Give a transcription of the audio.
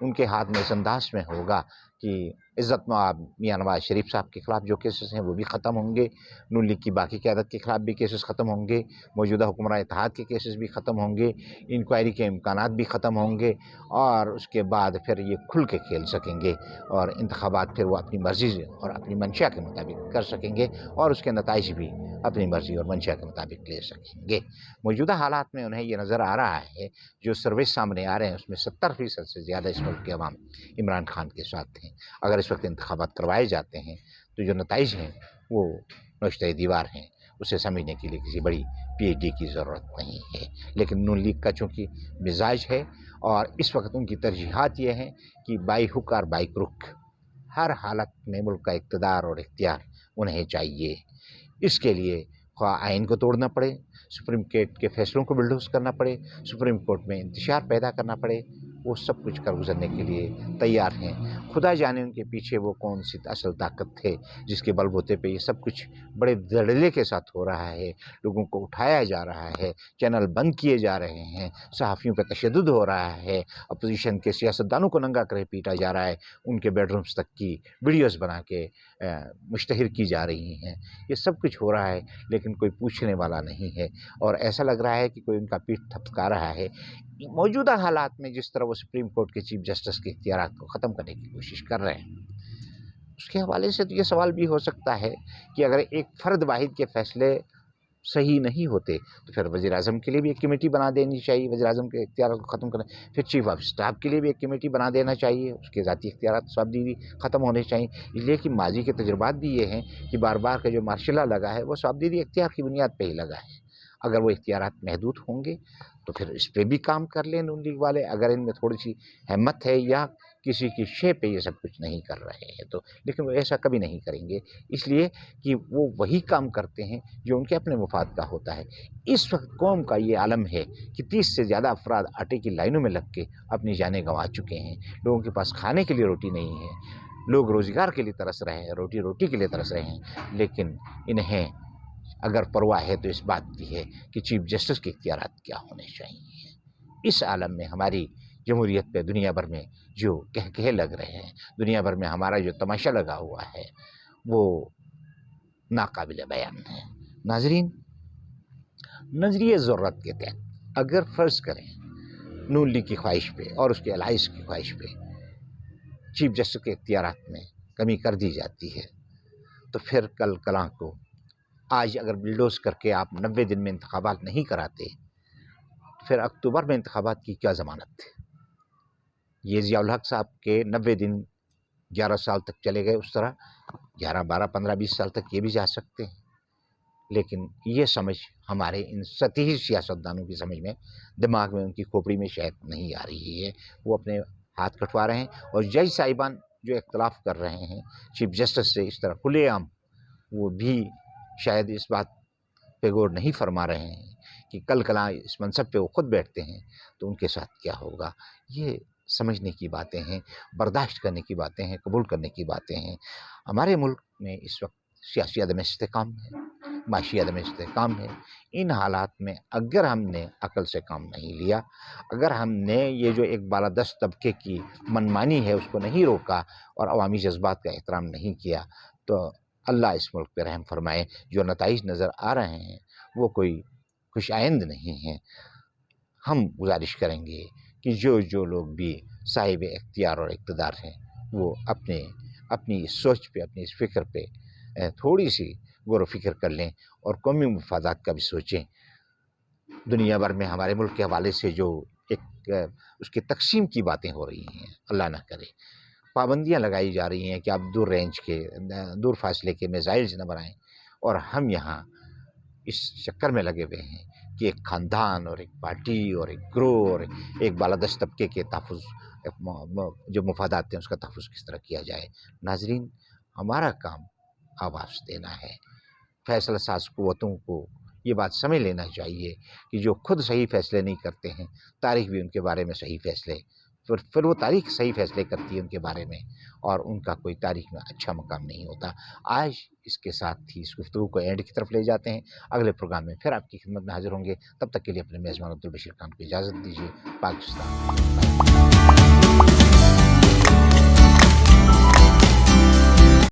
ان کے ہاتھ میں اس انداز میں ہوگا کہ عزت مآب میاں نواز شریف صاحب کے خلاف جو کیسز ہیں وہ بھی ختم ہوں گے، نون لیگ کی باقی قیادت کے خلاف بھی کیسز ختم ہوں گے، موجودہ حکمران اتحاد کے کیسز بھی ختم ہوں گے، انکوائری کے امکانات بھی ختم ہوں گے، اور اس کے بعد پھر یہ کھل کے کھیل سکیں گے اور انتخابات پھر وہ اپنی مرضی اور اپنی منشا کے مطابق کر سکیں گے اور اس کے نتائج بھی اپنی مرضی اور منشا کے مطابق لے سکیں گے۔ موجودہ حالات میں انہیں یہ نظر آ رہا ہے، جو سروے سامنے آ رہے ہیں اس میں 70% سے زیادہ اس ملک کے عوام عمران خان کے ساتھ ہیں۔ اگر اس وقت انتخابات کروائے جاتے ہیں تو جو نتائج ہیں وہ نوشتہ دیوار ہیں، اسے سمجھنے کے لیے کسی بڑی پی ایچ ڈی کی ضرورت نہیں ہے۔ لیکن نون لیگ کا چونکہ مزاج ہے اور اس وقت ان کی ترجیحات یہ ہیں کہ بائی ہک اور بائی کروک ہر حالت میں ملک کا اقتدار اور اختیار انہیں چاہیے۔ اس کے لیے خواہ آئین کو توڑنا پڑے، سپریم کورٹ کے فیصلوں کو بلڈوز کرنا پڑے، سپریم کورٹ میں انتشار پیدا کرنا پڑے، وہ سب کچھ کر گزرنے کے لیے تیار ہیں۔ خدا جانے ان کے پیچھے وہ کون سی اصل طاقت تھے جس کے بل بوتے پہ یہ سب کچھ بڑے دھڑلے کے ساتھ ہو رہا ہے، لوگوں کو اٹھایا جا رہا ہے، چینل بند کیے جا رہے ہیں، صحافیوں پہ تشدد ہو رہا ہے، اپوزیشن کے سیاستدانوں کو ننگا کرے پیٹا جا رہا ہے، ان کے بیڈ رومز تک کی ویڈیوز بنا کے مشتہر کی جا رہی ہیں۔ یہ سب کچھ ہو رہا ہے لیکن کوئی پوچھنے والا نہیں ہے اور ایسا لگ رہا ہے کہ کوئی ان کا پیٹ تھپکا رہا ہے۔ موجودہ حالات میں جس طرح وہ سپریم کورٹ کے چیف جسٹس کے اختیارات کو ختم کرنے کی کوشش کر رہے ہیں، اس کے حوالے سے تو یہ سوال بھی ہو سکتا ہے کہ اگر ایک فرد واحد کے فیصلے صحیح نہیں ہوتے تو پھر وزیر اعظم کے لیے بھی ایک کمیٹی بنا دینی چاہیے، وزیر اعظم کے اختیارات کو ختم کرنا، پھر چیف آف اسٹاف کے لیے بھی ایک کمیٹی بنا دینا چاہیے، اس کے ذاتی اختیارات صوابدیدی ختم ہونے چاہیے، اس لیے کہ ماضی کے تجربات بھی یہ ہیں کہ بار بار کا جو مارشل لا لگا ہے وہ صوابدیدی اختیار کی بنیاد پہ ہی لگا ہے۔ اگر وہ اختیارات محدود ہوں گے تو پھر اس پہ بھی کام کر لیں نون لیگ والے، اگر ان میں تھوڑی سی ہمت ہے یا کسی کی شے پہ یہ سب کچھ نہیں کر رہے ہیں تو، لیکن وہ ایسا کبھی نہیں کریں گے، اس لیے کہ وہ وہی کام کرتے ہیں جو ان کے اپنے مفاد کا ہوتا ہے۔ اس وقت قوم کا یہ عالم ہے کہ 30 سے زیادہ افراد آٹے کی لائنوں میں لگ کے اپنی جانیں گنوا چکے ہیں، لوگوں کے پاس کھانے کے لیے روٹی نہیں ہے، لوگ روزگار کے لیے ترس رہے ہیں، روٹی کے لیے ترس رہے ہیں، لیکن انہیں اگر پرواہ ہے تو اس بات کی ہے کہ چیف جسٹس کے اختیارات کیا ہونے چاہیے۔ اس عالم میں ہماری جمہوریت پہ دنیا بھر میں جو کہکہے لگ رہے ہیں، دنیا بھر میں ہمارا جو تماشا لگا ہوا ہے وہ ناقابل بیان ہے۔ ناظرین، نظریہ ضرورت کے تحت اگر فرض کریں نون لیگ کی خواہش پہ اور اس کے الائنس کی خواہش پہ چیف جسٹس کے اختیارات میں کمی کر دی جاتی ہے تو پھر کل کلاں کو آج اگر بلڈوز کر کے آپ 90 دن میں انتخابات نہیں کراتے پھر اکتوبر میں انتخابات کی کیا ضمانت تھی؟ یہ ضیاء الحق صاحب کے 90 دن 11 سال تک چلے گئے، اس طرح 11 12 15 20 سال تک یہ بھی جا سکتے ہیں، لیکن یہ سمجھ ہمارے ان سطحی سیاستدانوں کی سمجھ میں، دماغ میں، ان کی کھوپڑی میں شاید نہیں آ رہی ہے، وہ اپنے ہاتھ کٹوا رہے ہیں اور جج صاحبان جو اختلاف کر رہے ہیں چیف جسٹس سے اس طرح کھلے عام، وہ بھی شاید اس بات پہ غور نہیں فرما رہے ہیں کہ کل کلاں اس منصب پہ وہ خود بیٹھتے ہیں تو ان کے ساتھ کیا ہوگا۔ یہ سمجھنے کی باتیں ہیں، برداشت کرنے کی باتیں ہیں، قبول کرنے کی باتیں ہیں۔ ہمارے ملک میں اس وقت سیاسی عدم استحکام ہے، معاشی عدم استحکام ہے۔ ان حالات میں اگر ہم نے عقل سے کام نہیں لیا، اگر ہم نے یہ جو ایک بالادست طبقے کی منمانی ہے اس کو نہیں روکا اور عوامی جذبات کا احترام نہیں کیا تو اللہ اس ملک پہ رحم فرمائے۔ جو نتائج نظر آ رہے ہیں وہ کوئی خوش آئند نہیں ہیں۔ ہم گزارش کریں گے کہ جو لوگ بھی صاحب اختیار اور اقتدار ہیں وہ اپنی سوچ پہ، اپنی اس فکر پہ تھوڑی سی غور و فکر کر لیں اور قومی مفادات کا بھی سوچیں۔ دنیا بھر میں ہمارے ملک کے حوالے سے جو ایک اس کی تقسیم کی باتیں ہو رہی ہیں، اللہ نہ کرے پابندیاں لگائی جا رہی ہیں کہ آپ دور فاصلے کے میزائلز نہ بنائیں، اور ہم یہاں اس چکر میں لگے ہوئے ہیں کہ ایک خاندان اور ایک پارٹی اور ایک گروہ اور ایک بالادست طبقے کے تحفظ، جو مفادات ہیں اس کا تحفظ کس طرح کیا جائے۔ ناظرین، ہمارا کام آواز دینا ہے۔ فیصلہ ساز قوتوں کو یہ بات سمجھ لینا چاہیے کہ جو خود صحیح فیصلے نہیں کرتے ہیں، تاریخ بھی ان کے بارے میں صحیح فیصلے، پھر وہ تاریخ صحیح فیصلے کرتی ہے ان کے بارے میں، اور ان کا کوئی تاریخ میں اچھا مقام نہیں ہوتا۔ آج اس کے ساتھ ہی اس گفتگو کو اینڈ کی طرف لے جاتے ہیں۔ اگلے پروگرام میں پھر آپ کی خدمت میں حاضر ہوں گے، تب تک کے لیے اپنے میزبان عبدالبشیر خان کو اجازت دیجیے۔ پاکستان۔